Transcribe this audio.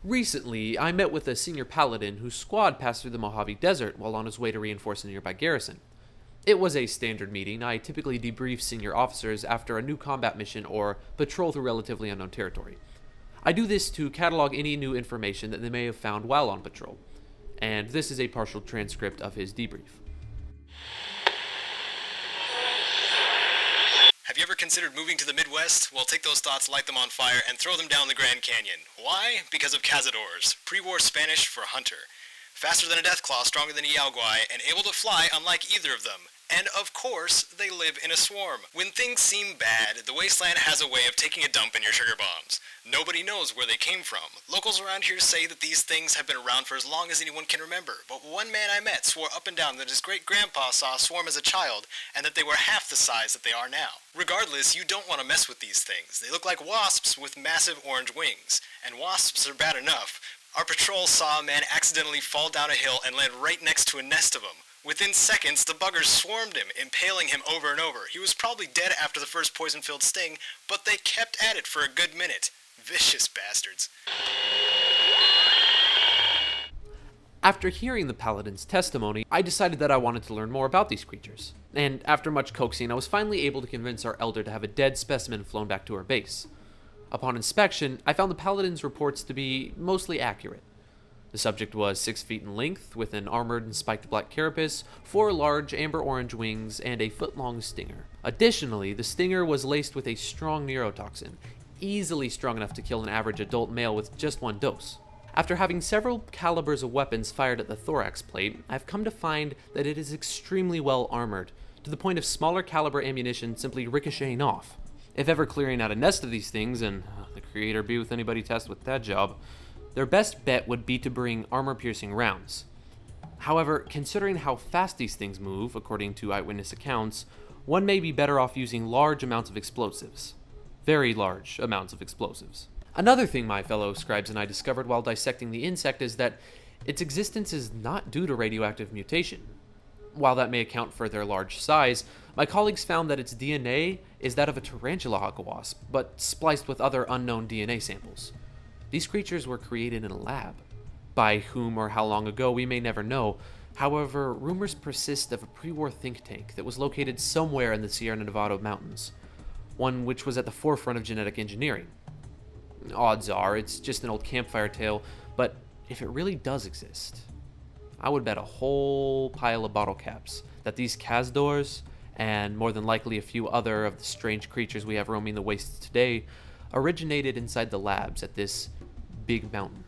Recently, I met with a senior paladin whose squad passed through the Mojave Desert while on his way to reinforce a nearby garrison. It was a standard meeting. I typically debrief senior officers after a new combat mission or patrol through relatively unknown territory. I do this to catalog any new information that they may have found while on patrol, and this is a partial transcript of his debrief. Have you ever considered moving to the Midwest? Well, take those thoughts, light them on fire, and throw them down the Grand Canyon. Why? Because of Cazadores, pre-war Spanish for hunter. Faster than a deathclaw, stronger than a yaoguai, and able to fly unlike either of them. And of course, they live in a swarm. When things seem bad, the wasteland has a way of taking a dump in your sugar bombs. Nobody knows where they came from. Locals around here say that these things have been around for as long as anyone can remember, but one man I met swore up and down that his great-grandpa saw a swarm as a child, and that they were half the size that they are now. Regardless, you don't want to mess with these things. They look like wasps with massive orange wings, and wasps are bad enough. Our patrol saw a man accidentally fall down a hill and land right next to a nest of them. Within seconds, the buggers swarmed him, impaling him over and over. He was probably dead after the first poison-filled sting, but they kept at it for a good minute. Vicious bastards. After hearing the paladin's testimony, I decided that I wanted to learn more about these creatures. And after much coaxing, I was finally able to convince our elder to have a dead specimen flown back to our base. Upon inspection, I found the paladin's reports to be mostly accurate. The subject was 6 feet in length, with an armored and spiked black carapace, 4 large amber-orange wings, and a foot-long stinger. Additionally, the stinger was laced with a strong neurotoxin, easily strong enough to kill an average adult male with just 1 dose. After having several calibers of weapons fired at the thorax plate, I've come to find that it is extremely well armored, to the point of smaller caliber ammunition simply ricocheting off. If ever clearing out a nest of these things, and the creator be with anybody tasked with that job, their best bet would be to bring armor-piercing rounds. However, considering how fast these things move, according to eyewitness accounts, one may be better off using large amounts of explosives. Very large amounts of explosives. Another thing my fellow scribes and I discovered while dissecting the insect is that its existence is not due to radioactive mutation. While that may account for their large size, my colleagues found that its DNA is that of a tarantula hawk wasp, but spliced with other unknown DNA samples. These creatures were created in a lab. By whom or how long ago, we may never know. However, rumors persist of a pre-war think tank that was located somewhere in the Sierra Nevada mountains, one which was at the forefront of genetic engineering. Odds are, it's just an old campfire tale, but if it really does exist, I would bet a whole pile of bottle caps that these Cazadores, and more than likely a few other of the strange creatures we have roaming the wastes today, originated inside the labs at this big mountain.